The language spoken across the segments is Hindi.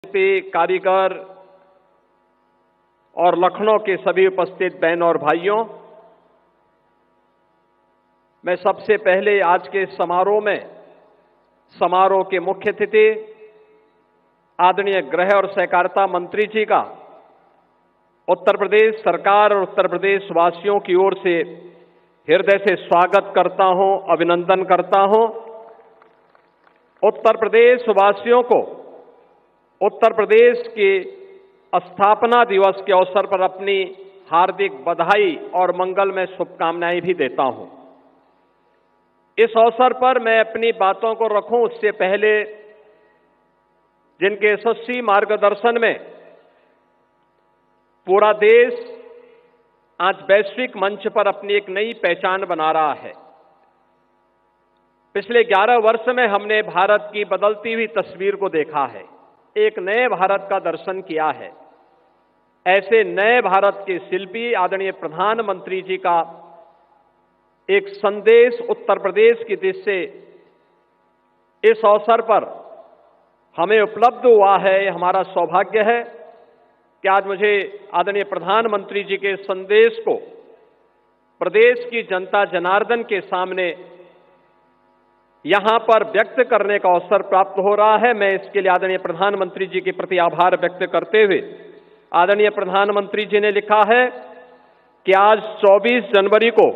शिल्पी, कारीगर और लखनऊ के सभी उपस्थित बहनों और भाइयों, मैं सबसे पहले आज के समारोह के मुख्य अतिथि आदरणीय गृह और सहकारिता मंत्री जी का उत्तर प्रदेश सरकार और उत्तर प्रदेश वासियों की ओर से हृदय से स्वागत करता हूं, अभिनंदन करता हूं। उत्तर प्रदेश वासियों को उत्तर प्रदेश के स्थापना दिवस के अवसर पर अपनी हार्दिक बधाई और मंगलमय शुभकामनाएं भी देता हूं। इस अवसर पर मैं अपनी बातों को रखूं उससे पहले जिनके यशस्वी मार्गदर्शन में पूरा देश आज वैश्विक मंच पर अपनी एक नई पहचान बना रहा है। पिछले 11 वर्ष में हमने भारत की बदलती हुई तस्वीर को देखा है, एक नए भारत का दर्शन किया है। ऐसे नए भारत के शिल्पी आदरणीय प्रधानमंत्री जी का एक संदेश उत्तर प्रदेश की दिशा से इस अवसर पर हमें उपलब्ध हुआ है। हमारा सौभाग्य है कि आज मुझे आदरणीय प्रधानमंत्री जी के संदेश को प्रदेश की जनता जनार्दन के सामने यहां पर व्यक्त करने का अवसर प्राप्त हो रहा है। मैं इसके लिए आदरणीय प्रधानमंत्री जी के प्रति आभार व्यक्त करते हुए, आदरणीय प्रधानमंत्री जी ने लिखा है कि आज 24 जनवरी को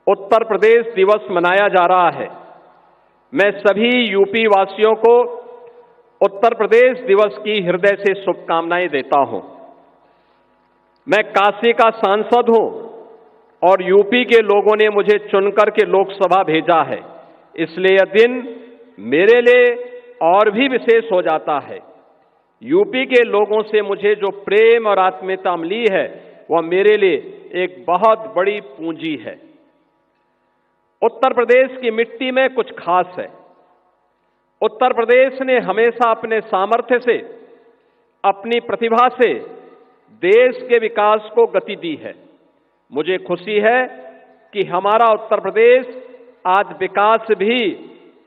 उत्तर प्रदेश दिवस मनाया जा रहा है। मैं सभी यूपी वासियों को उत्तर प्रदेश दिवस की हृदय से शुभकामनाएं देता हूं। मैं काशी का सांसद हूं और यूपी के लोगों ने मुझे चुनकर के लोकसभा भेजा है, इसलिए यह दिन मेरे लिए और भी विशेष हो जाता है। यूपी के लोगों से मुझे जो प्रेम और आत्मीयता मिली है वह मेरे लिए एक बहुत बड़ी पूंजी है। उत्तर प्रदेश की मिट्टी में कुछ खास है। उत्तर प्रदेश ने हमेशा अपने सामर्थ्य से, अपनी प्रतिभा से देश के विकास को गति दी है। मुझे खुशी है कि हमारा उत्तर प्रदेश आज विकास भी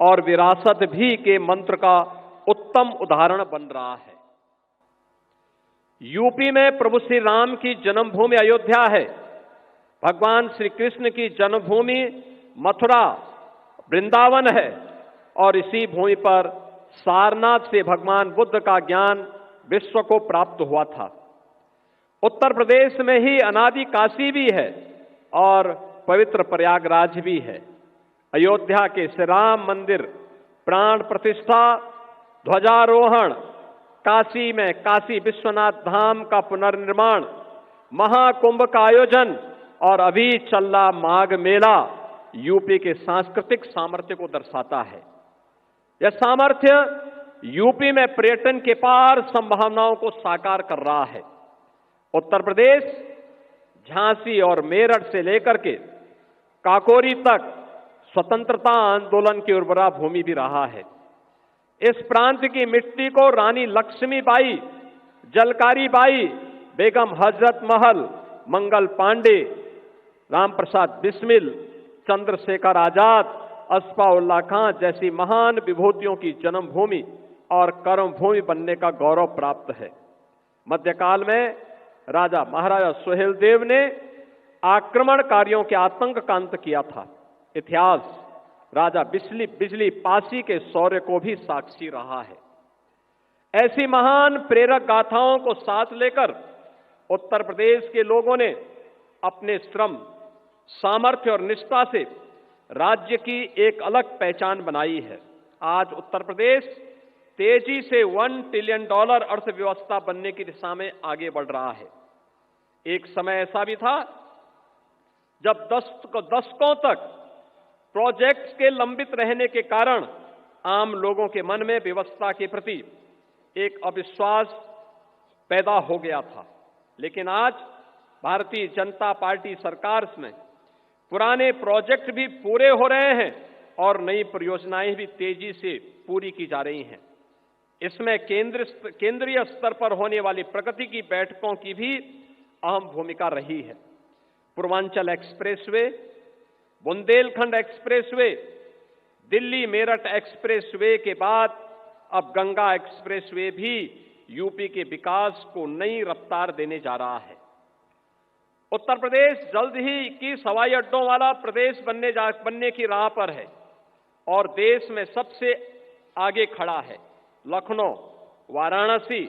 और विरासत भी के मंत्र का उत्तम उदाहरण बन रहा है। यूपी में प्रभु श्री राम की जन्मभूमि अयोध्या है। भगवान श्री कृष्ण की जन्मभूमि मथुरा वृंदावन है और इसी भूमि पर सारनाथ से भगवान बुद्ध का ज्ञान विश्व को प्राप्त हुआ था। उत्तर प्रदेश में ही अनादि काशी भी है और पवित्र प्रयागराज भी है। अयोध्या के श्री राम मंदिर प्राण प्रतिष्ठा, ध्वजारोहण, काशी में काशी विश्वनाथ धाम का पुनर्निर्माण, महाकुंभ का आयोजन और अभी चल रहा माघ मेला यूपी के सांस्कृतिक सामर्थ्य को दर्शाता है। यह सामर्थ्य यूपी में पर्यटन के पार संभावनाओं को साकार कर रहा है। उत्तर प्रदेश झांसी और मेरठ से लेकर के काकोरी तक स्वतंत्रता आंदोलन की उर्वरा भूमि भी रहा है। इस प्रांत की मिट्टी को रानी लक्ष्मीबाई, जलकारी बाई, बेगम हजरत महल, मंगल पांडे, राम प्रसाद बिस्मिल, चंद्रशेखर आजाद, अस्फाउल्लाह खां जैसी महान विभूतियों की जन्मभूमि और कर्मभूमि बनने का गौरव प्राप्त है। मध्यकाल में राजा महाराजा सुहेलदेव ने आक्रमणकारियों के आतंक का अंत किया था। इतिहास राजा बिजली पासी के शौर्य को भी साक्षी रहा है। ऐसी महान प्रेरक गाथाओं को साथ लेकर उत्तर प्रदेश के लोगों ने अपने श्रम, सामर्थ्य और निष्ठा से राज्य की एक अलग पहचान बनाई है। आज उत्तर प्रदेश तेजी से $1 ट्रिलियन अर्थव्यवस्था बनने की दिशा में आगे बढ़ रहा है। एक समय ऐसा भी था जब दशकों तक प्रोजेक्ट्स के लंबित रहने के कारण आम लोगों के मन में व्यवस्था के प्रति एक अविश्वास पैदा हो गया था। लेकिन आज भारतीय जनता पार्टी सरकार में पुराने प्रोजेक्ट भी पूरे हो रहे हैं और नई परियोजनाएं भी तेजी से पूरी की जा रही हैं। इसमें केंद्रीय स्तर पर होने वाली प्रगति की बैठकों की भी अहम भूमिका रही है। Purvanchal expressway, Bundelkhand expressway, Delhi Meerut expressway के बाद अब गंगा एक्सप्रेसवे भी यूपी के विकास को नई रफ्तार देने जा रहा है। उत्तर प्रदेश जल्द ही 21 हवाई अड्डों वाला प्रदेश बनने की राह पर है और देश में सबसे आगे खड़ा है। लखनऊ, वाराणसी,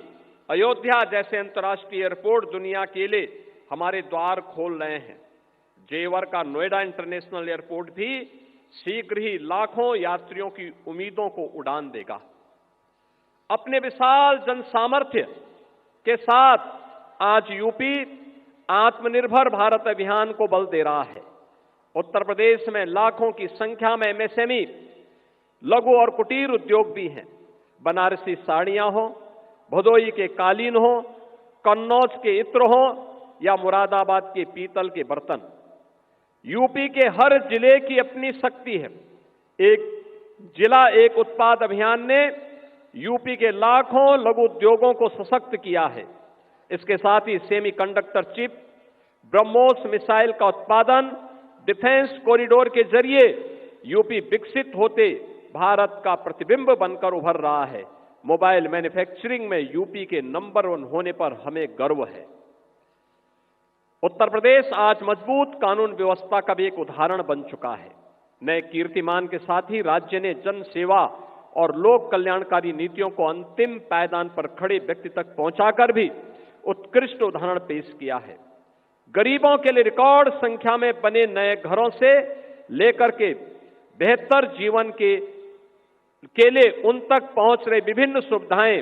अयोध्या जैसे अंतर्राष्ट्रीय एयरपोर्ट दुनिया के लिए हमारे द्वार खोल रहे हैं। जेवर का नोएडा इंटरनेशनल एयरपोर्ट भी शीघ्र ही लाखों यात्रियों की उम्मीदों को उड़ान देगा। अपने विशाल जनसामर्थ्य के साथ आज यूपी आत्मनिर्भर भारत अभियान को बल दे रहा है। उत्तर प्रदेश में लाखों की संख्या में एमएसएमई, लघु और कुटीर उद्योग भी हैं। बनारसी साड़ियां हो, भदोई के कालीन हो, कन्नौज के इत्र हो या मुरादाबाद के पीतल के बर्तन, यूपी के हर जिले की अपनी शक्ति है। एक जिला एक उत्पाद अभियान ने यूपी के लाखों लघु उद्योगों को सशक्त किया है। इसके साथ ही सेमीकंडक्टर चिप, ब्रह्मोस मिसाइल का उत्पादन, डिफेंस कॉरिडोर के जरिए यूपी विकसित होते भारत का प्रतिबिंब बनकर उभर रहा है। मोबाइल मैन्युफैक्चरिंग में यूपी के नंबर 1 होने पर हमें गर्व है। उत्तर प्रदेश आज मजबूत कानून व्यवस्था का भी एक उदाहरण बन चुका है। नए कीर्तिमान के साथ ही राज्य ने जन सेवा और लोक कल्याणकारी नीतियों को अंतिम पायदान पर खड़े व्यक्ति तक पहुंचाकर भी उत्कृष्ट उदाहरण पेश किया है। गरीबों के लिए रिकॉर्ड संख्या में बने नए घरों से लेकर के बेहतर जीवन के लिए उन तक पहुंच रही विभिन्न सुविधाएं